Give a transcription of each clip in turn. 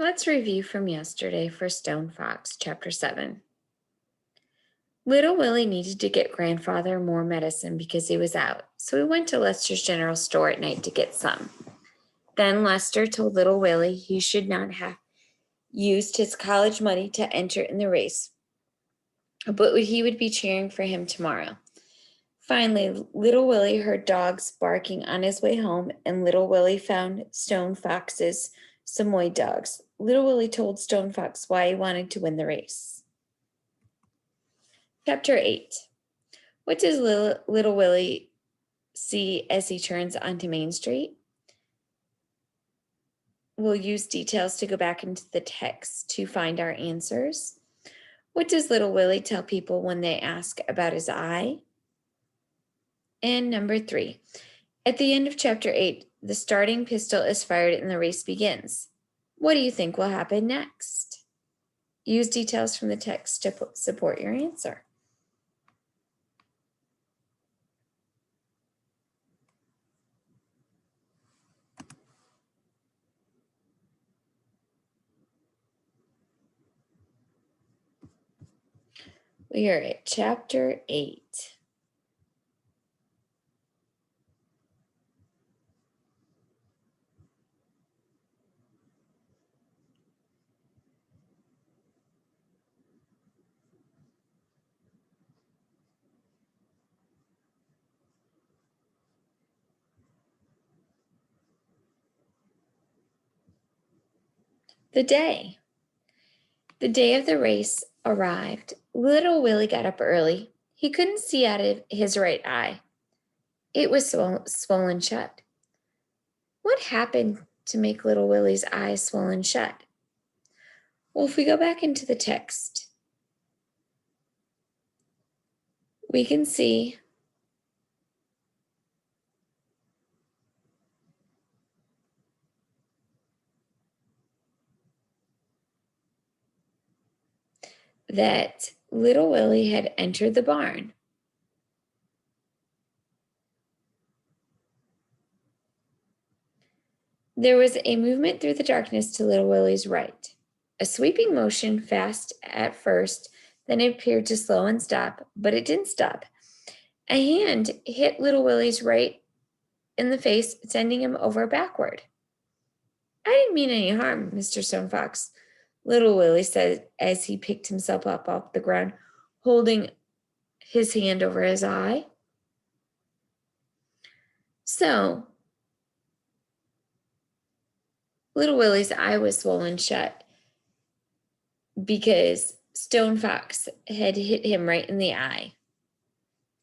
Let's review from yesterday for Stone Fox, Chapter 7. Little Willie needed to get grandfather more medicine because he was out, so he went to Lester's general store at night to get some. Then Lester told Little Willie he should not have used his college money to enter in the race, but he would be cheering for him tomorrow. Finally, Little Willie heard dogs barking on his way home, and Little Willie found Stone Fox's Samoyed dogs. Little Willie told Stone Fox why he wanted to win the race. Chapter 8. What does Little Willie see as he turns onto Main Street? We'll use details to go back into the text to find our answers. What does Little Willie tell people when they ask about his eye? And number 3, at the end of Chapter 8, the starting pistol is fired and the race begins. What do you think will happen next? Use details from the text to support your answer. We are at Chapter 8. The day of the race arrived. Little Willie got up early. He couldn't see out of his right eye. It was swollen shut. What happened to make Little Willie's eye swollen shut? Well, if we go back into the text, we can see that Little Willie had entered the barn. There was a movement through the darkness to Little Willie's right. A sweeping motion, fast at first, then it appeared to slow and stop, but it didn't stop. A hand hit Little Willie's right in the face, sending him over backward. I didn't mean any harm, Mr. Stone Fox, Little Willie said as he picked himself up off the ground, holding his hand over his eye. So, Little Willie's eye was swollen shut because Stone Fox had hit him right in the eye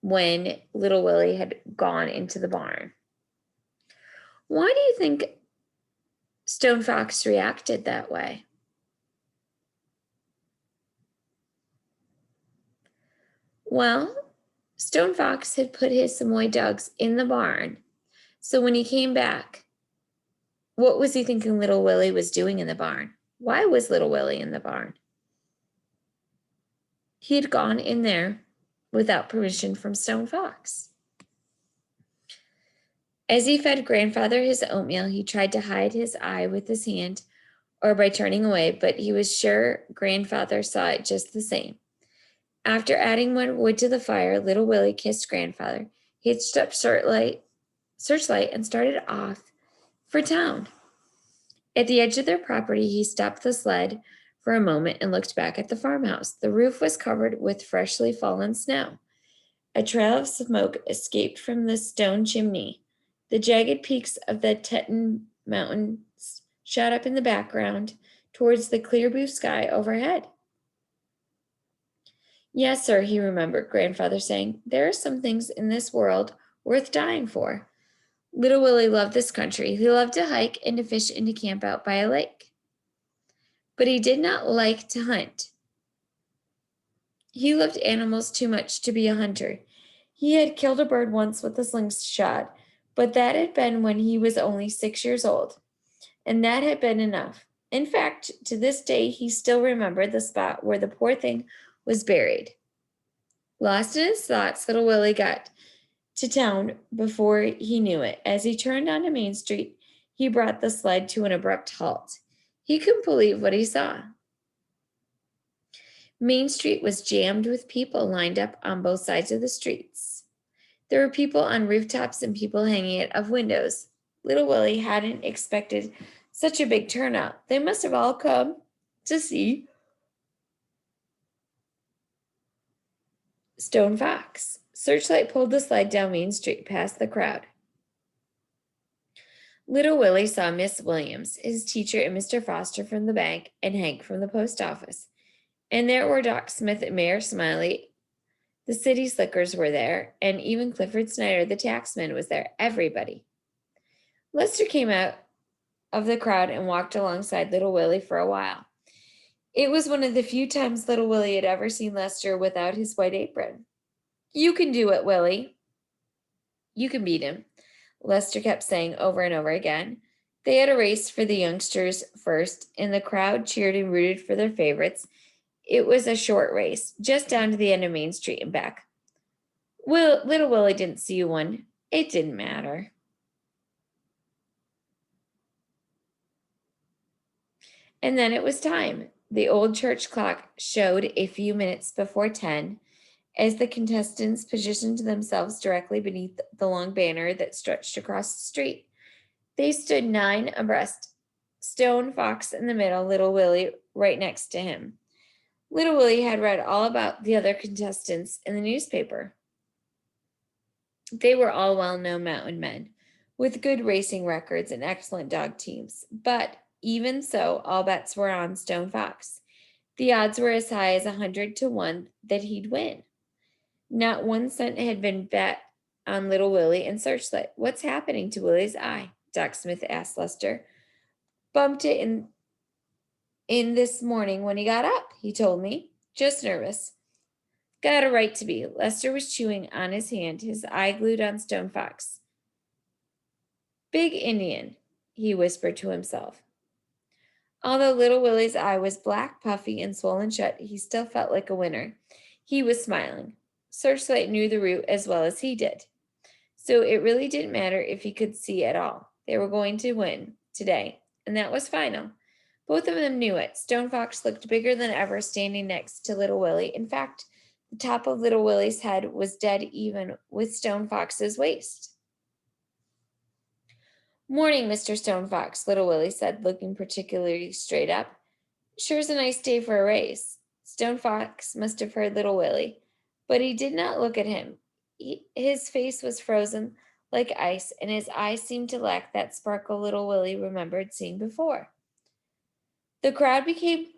when Little Willie had gone into the barn. Why do you think Stone Fox reacted that way? Well, Stone Fox had put his Samoyed dogs in the barn. So when he came back, what was he thinking Little Willie was doing in the barn? Why was Little Willie in the barn? He had gone in there without permission from Stone Fox. As he fed grandfather his oatmeal, he tried to hide his eye with his hand or by turning away, but he was sure grandfather saw it just the same. After adding more wood to the fire, Little Willie kissed grandfather, hitched up searchlight, and started off for town. At the edge of their property, he stopped the sled for a moment and looked back at the farmhouse. The roof was covered with freshly fallen snow. A trail of smoke escaped from the stone chimney. The jagged peaks of the Teton Mountains shot up in the background towards the clear blue sky overhead. Yes, sir, he remembered grandfather saying, there are some things in this world worth dying for. Little Willie loved this country. He loved to hike and to fish and to camp out by a lake. But he did not like to hunt. He loved animals too much to be a hunter. He had killed a bird once with a slingshot, but that had been when he was only 6 years old, and that had been enough. In fact, to this day, he still remembered the spot where the poor thing was buried. Lost in his thoughts, Little Willie got to town before he knew it. As he turned onto Main Street, he brought the sled to an abrupt halt. He couldn't believe what he saw. Main Street was jammed with people lined up on both sides of the streets. There were people on rooftops and people hanging out of windows. Little Willie hadn't expected such a big turnout. They must have all come to see Stone Fox. Searchlight pulled the slide down Main Street past the crowd. Little Willie saw Miss Williams, his teacher, and Mr. Foster from the bank, and Hank from the post office. And there were Doc Smith and Mayor Smiley. The city slickers were there, and even Clifford Snyder, the taxman, was there. Everybody. Lester came out of the crowd and walked alongside Little Willie for a while. It was one of the few times Little Willie had ever seen Lester without his white apron. "You can do it, Willie. You can beat him," Lester kept saying over and over again. They had a race for the youngsters first, and the crowd cheered and rooted for their favorites. It was a short race, just down to the end of Main Street and back. Little Willie didn't see who won. It didn't matter. And then it was time. The old church clock showed a few minutes before 10 as the contestants positioned themselves directly beneath the long banner that stretched across the street. They stood 9 abreast, Stone Fox in the middle, Little Willie right next to him. Little Willie had read all about the other contestants in the newspaper. They were all well-known mountain men with good racing records and excellent dog teams. But even so, all bets were on Stone Fox. The odds were as high as 100 to 1 that he'd win. Not 1 cent had been bet on Little Willie and Searchlight. "What's happening to Willie's eye?" Doc Smith asked Lester. "Bumped it in this morning when he got up, he told me. Just nervous." "Got a right to be." Lester was chewing on his hand, his eye glued on Stone Fox. "Big Indian," he whispered to himself. Although Little Willie's eye was black, puffy, and swollen shut, he still felt like a winner. He was smiling. Searchlight knew the route as well as he did. So it really didn't matter if he could see at all. They were going to win today, and that was final. Both of them knew it. Stone Fox looked bigger than ever standing next to Little Willie. In fact, the top of Little Willie's head was dead even with Stone Fox's waist. "Morning, Mr. Stone Fox," Little Willie said, looking particularly straight up. "Sure's a nice day for a race." Stone Fox must have heard Little Willie, but he did not look at him. His face was frozen like ice, and his eyes seemed to lack that sparkle Little Willie remembered seeing before. The crowd became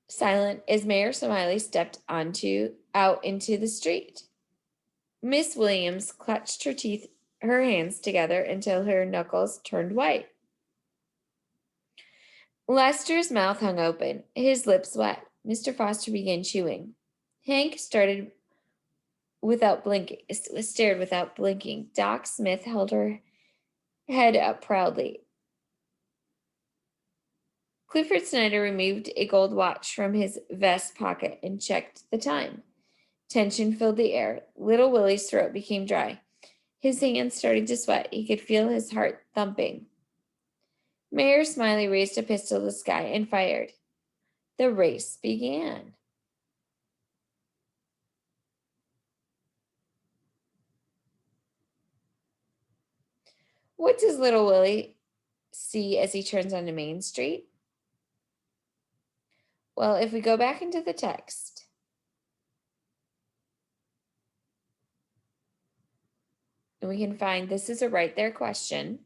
silent as Mayor Smiley stepped out into the street. Miss Williams clutched her hands together until her knuckles turned white. Lester's mouth hung open, his lips wet. Mr. Foster began chewing. Hank stared without blinking. Doc Smith held her head up proudly. Clifford Snyder removed a gold watch from his vest pocket and checked the time. Tension filled the air. Little Willie's throat became dry. His hands started to sweat. He could feel his heart thumping. Mayor Smiley raised a pistol to the sky and fired. The race began. What does Little Willie see as he turns onto Main Street? Well, if we go back into the text, and we can find this is a right there question.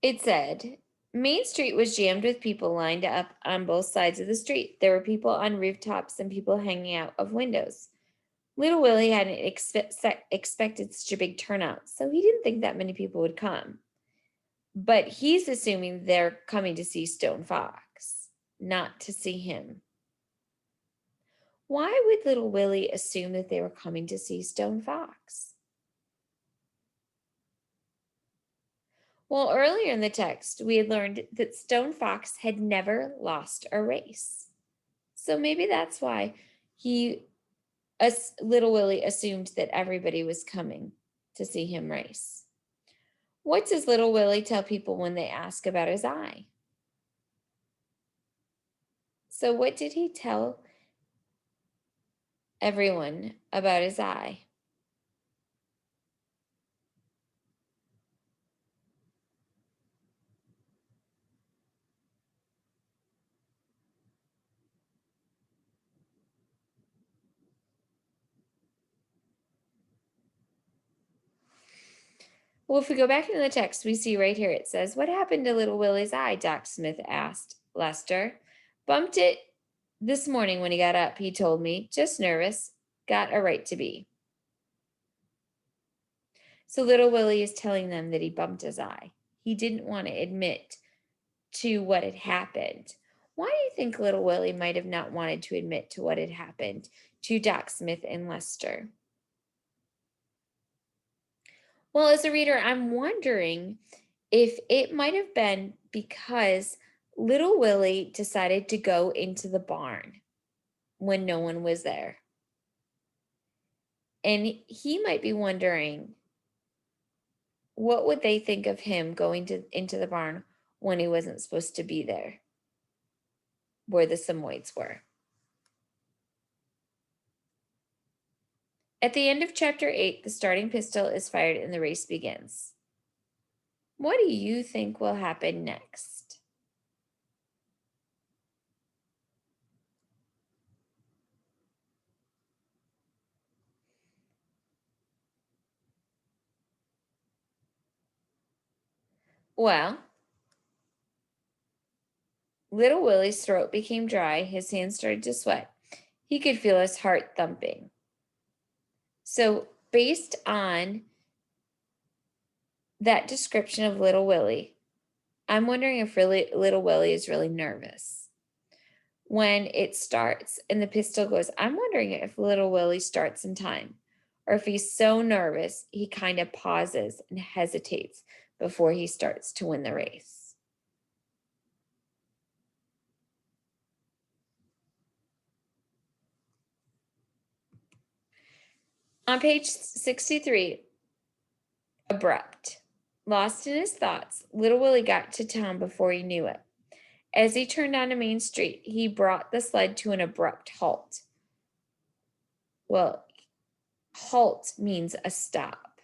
It said, Main Street was jammed with people lined up on both sides of the street. There were people on rooftops and people hanging out of windows. Little Willie hadn't expected such a big turnout, so he didn't think that many people would come. But he's assuming they're coming to see Stone Fox, not to see him. Why would Little Willie assume that they were coming to see Stone Fox? Well, earlier in the text, we had learned that Stone Fox had never lost a race. So maybe that's why little Willie assumed that everybody was coming to see him race. What does little Willie tell people when they ask about his eye? So what did he tell everyone about his eye? Well, if we go back into the text, we see right here it says, "What happened to little Willie's eye?" Doc Smith asked Lester. "Bumped it this morning when he got up, he told me. Just nervous. Got a right to be." So little Willie is telling them that he bumped his eye. He didn't want to admit to what had happened. Why do you think little Willie might have not wanted to admit to what had happened to Doc Smith and Lester? Well, as a reader, I'm wondering if it might have been because little Willie decided to go into the barn when no one was there. And he might be wondering, what would they think of him going into the barn when he wasn't supposed to be there, where the Samoyeds were? At the end of chapter 8, the starting pistol is fired and the race begins. What do you think will happen next? Well, little Willie's throat became dry, his hands started to sweat. He could feel his heart thumping. So, based on that description of little Willie, I'm wondering if little Willie is really nervous. When it starts and the pistol goes, I'm wondering if little Willie starts in time, or if he's so nervous he kind of pauses and hesitates before he starts to win the race. On page 63, abrupt. Lost in his thoughts, little Willie got to town before he knew it. As he turned onto Main Street, he brought the sled to an abrupt halt. Well, halt means a stop.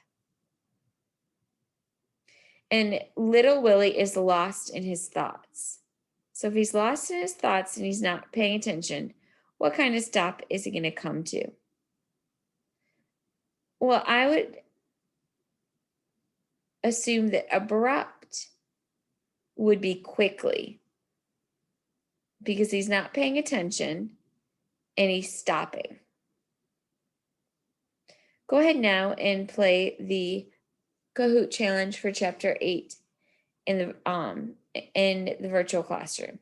And little Willie is lost in his thoughts. So if he's lost in his thoughts and he's not paying attention, what kind of stop is he going to come to? Well, I would assume that abrupt would be quickly, because he's not paying attention and he's stopping. Go ahead now and play the Kahoot challenge for chapter 8 in the virtual classroom.